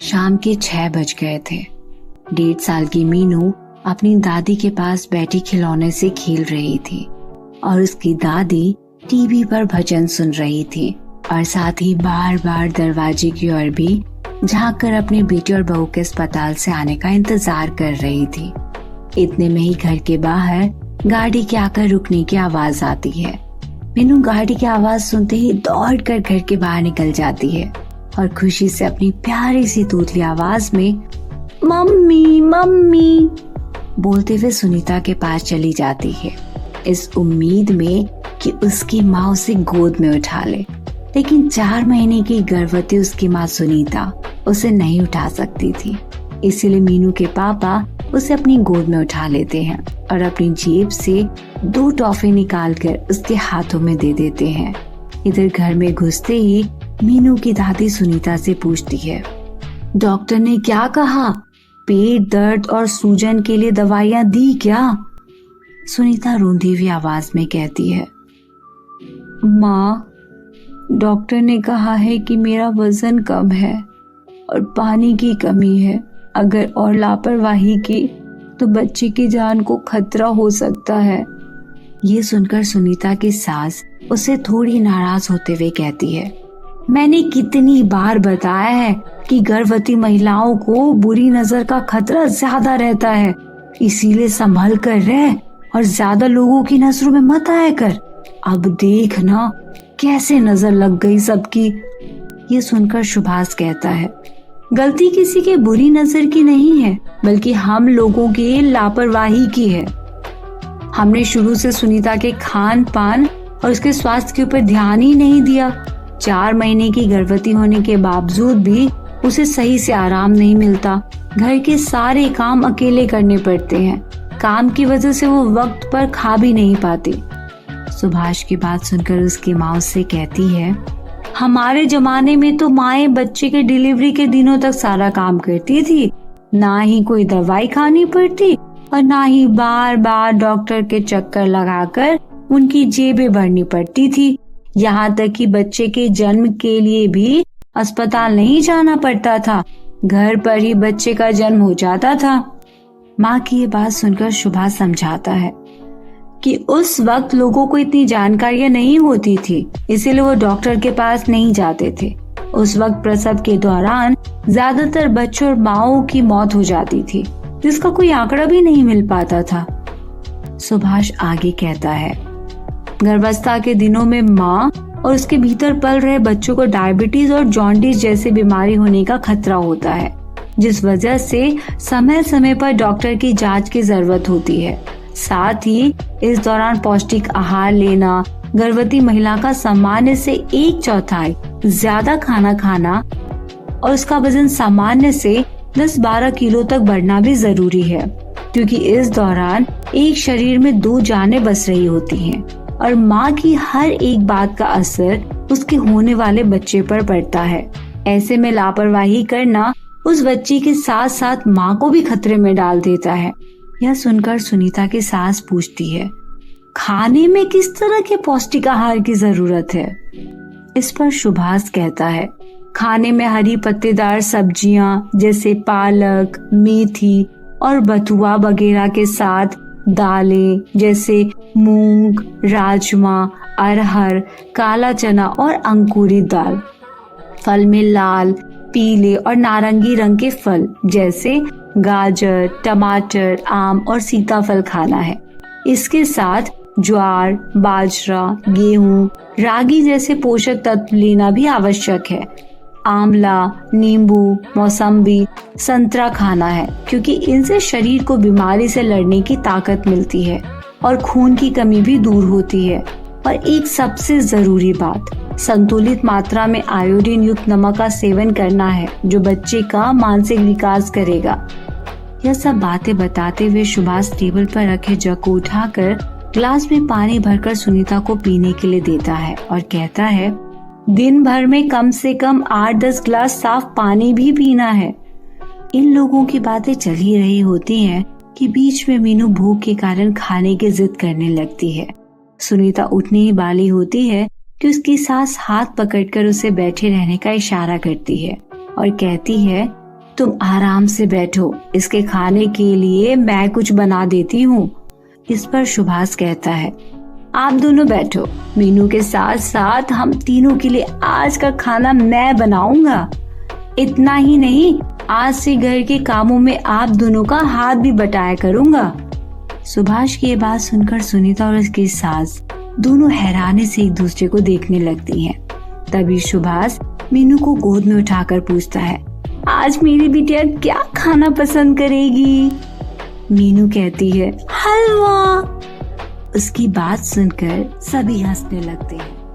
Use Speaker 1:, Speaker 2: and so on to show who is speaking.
Speaker 1: शाम के 6 बज गए थे। 1.5 साल की मीनू अपनी दादी के पास बैठी खिलौने से खेल रही थी और उसकी दादी टीवी पर भजन सुन रही थी और साथ ही बार बार दरवाजे की ओर भी झांक कर अपने बेटे और बहू के अस्पताल से आने का इंतजार कर रही थी। इतने में ही घर के बाहर गाड़ी के आकर रुकने की आवाज आती है। मीनू गाड़ी की आवाज सुनते ही दौड़ कर घर के बाहर निकल जाती है और खुशी से अपनी प्यारी सी तूतली आवाज में मम्मी मम्मी बोलते हुए सुनीता के पास चली जाती है, इस उम्मीद में कि उसकी माँ उसे गोद में उठा ले। लेकिन 4 महीने की गर्भवती उसकी माँ सुनीता उसे नहीं उठा सकती थी। इसीलिए मीनू के पापा उसे अपनी गोद में उठा लेते हैं और अपनी जेब से 2 टॉफी निकालकर उसके हाथों में दे देते हैं। इधर घर में घुसते ही मीनू की दादी सुनीता से पूछती है, डॉक्टर ने क्या कहा? पेट दर्द और सूजन के लिए दवाइयाँ दी क्या? सुनीता रोंदी हुई आवाज में कहती है, माँ, डॉक्टर ने कहा है कि मेरा वजन कम है और पानी की कमी है। अगर और लापरवाही की तो बच्चे की जान को खतरा हो सकता है। ये सुनकर सुनीता की सास उसे थोड़ी नाराज होते हुए कहती है, मैंने कितनी बार बताया है कि गर्भवती महिलाओं को बुरी नजर का खतरा ज्यादा रहता है, इसीलिए संभल कर रह और ज्यादा लोगों की नजरों में मत आया कर। अब देख ना कैसे नजर लग गई सबकी। ये सुनकर सुभाष कहता है, गलती किसी के बुरी नजर की नहीं है, बल्कि हम लोगों की लापरवाही की है। हमने शुरू से सुनीता के खान पान और उसके स्वास्थ्य के ऊपर ध्यान ही नहीं दिया। 4 महीने की गर्भवती होने के बावजूद भी उसे सही से आराम नहीं मिलता। घर के सारे काम अकेले करने पड़ते हैं। काम की वजह से वो वक्त पर खा भी नहीं पाती। सुभाष की बात सुनकर उसकी माँ उससे कहती है, हमारे जमाने में तो माएं बच्चे के डिलीवरी के दिनों तक सारा काम करती थी, ना ही कोई दवाई खानी पड़ती और ना ही बार बार डॉक्टर के चक्कर लगाकर उनकी जेबें भरनी पड़ती थी। यहाँ तक कि बच्चे के जन्म के लिए भी अस्पताल नहीं जाना पड़ता था, घर पर ही बच्चे का जन्म हो जाता था। माँ की ये बात सुनकर सुभाष समझाता है कि उस वक्त लोगों को इतनी जानकारियां नहीं होती थी, इसीलिए वो डॉक्टर के पास नहीं जाते थे। उस वक्त प्रसव के दौरान ज्यादातर बच्चों और माओं की मौत हो जाती थी, जिसका कोई आंकड़ा भी नहीं मिल पाता था। सुभाष आगे कहता है, गर्भावस्था के दिनों में माँ और उसके भीतर पल रहे बच्चों को डायबिटीज और जॉन्डिस जैसी बीमारी होने का खतरा होता है, जिस वजह से समय समय पर डॉक्टर की जांच की जरूरत होती है। साथ ही इस दौरान पौष्टिक आहार लेना, गर्भवती महिला का सामान्य से 1/4 ज्यादा खाना खाना और उसका वजन सामान्य से 10-12 किलो तक बढ़ना भी जरूरी है, क्योंकि इस दौरान एक शरीर में 2 जानें बस रही होती हैं और माँ की हर एक बात का असर उसके होने वाले बच्चे पर पड़ता है। ऐसे में लापरवाही करना उस बच्ची के साथ साथ माँ को भी खतरे में डाल देता है। यह सुनकर सुनीता की सास पूछती है, खाने में किस तरह के पौष्टिक आहार की जरूरत है? इस पर सुभाष कहता है, खाने में हरी पत्तेदार सब्जियां जैसे पालक, मेथी और बथुआ वगैरह के साथ दालें जैसे मूंग, राजमा, अरहर, काला चना और अंकुरित दाल। फल में लाल, पीले और नारंगी रंग के फल जैसे गाजर, टमाटर, आम और सीताफल खाना है। इसके साथ ज्वार, बाजरा, गेहूं, रागी जैसे पोषक तत्व लेना भी आवश्यक है। आंवला, नींबू, मौसम्बी, संतरा खाना है, क्योंकि इनसे शरीर को बीमारी से लड़ने की ताकत मिलती है और खून की कमी भी दूर होती है। और एक सबसे जरूरी बात, संतुलित मात्रा में आयोडीन युक्त नमक का सेवन करना है, जो बच्चे का मानसिक विकास करेगा। यह सब बातें बताते हुए सुभाष टेबल पर रखे जग को उठाकर ग्लास में पानी भरकर सुनीता को पीने के लिए देता है और कहता है, दिन भर में कम से कम 8-10 ग्लास साफ पानी भी पीना है। इन लोगों की बातें चल ही रही होती हैं कि बीच में मीनू भूख के कारण खाने की जिद करने लगती है। सुनीता उठने ही वाली होती है कि उसकी सास हाथ पकड़कर उसे बैठे रहने का इशारा करती है और कहती है, तुम आराम से बैठो, इसके खाने के लिए मैं कुछ बना देती हूँ। इस पर सुभाष कहता है, आप दोनों बैठो, मीनू के साथ साथ हम तीनों के लिए आज का खाना मैं बनाऊंगा। इतना ही नहीं, आज से घर के कामों में आप दोनों का हाथ भी बटाया करूंगा। सुभाष की ये बात सुनकर सुनीता और उसकी सास दोनों हैरानी से एक दूसरे को देखने लगती हैं। तभी सुभाष मीनू को गोद में उठाकर पूछता है, आज मेरी बिटिया क्या खाना पसंद करेगी? मीनू कहती है, हलवा। उसकी बात सुनकर सभी हंसने लगते हैं।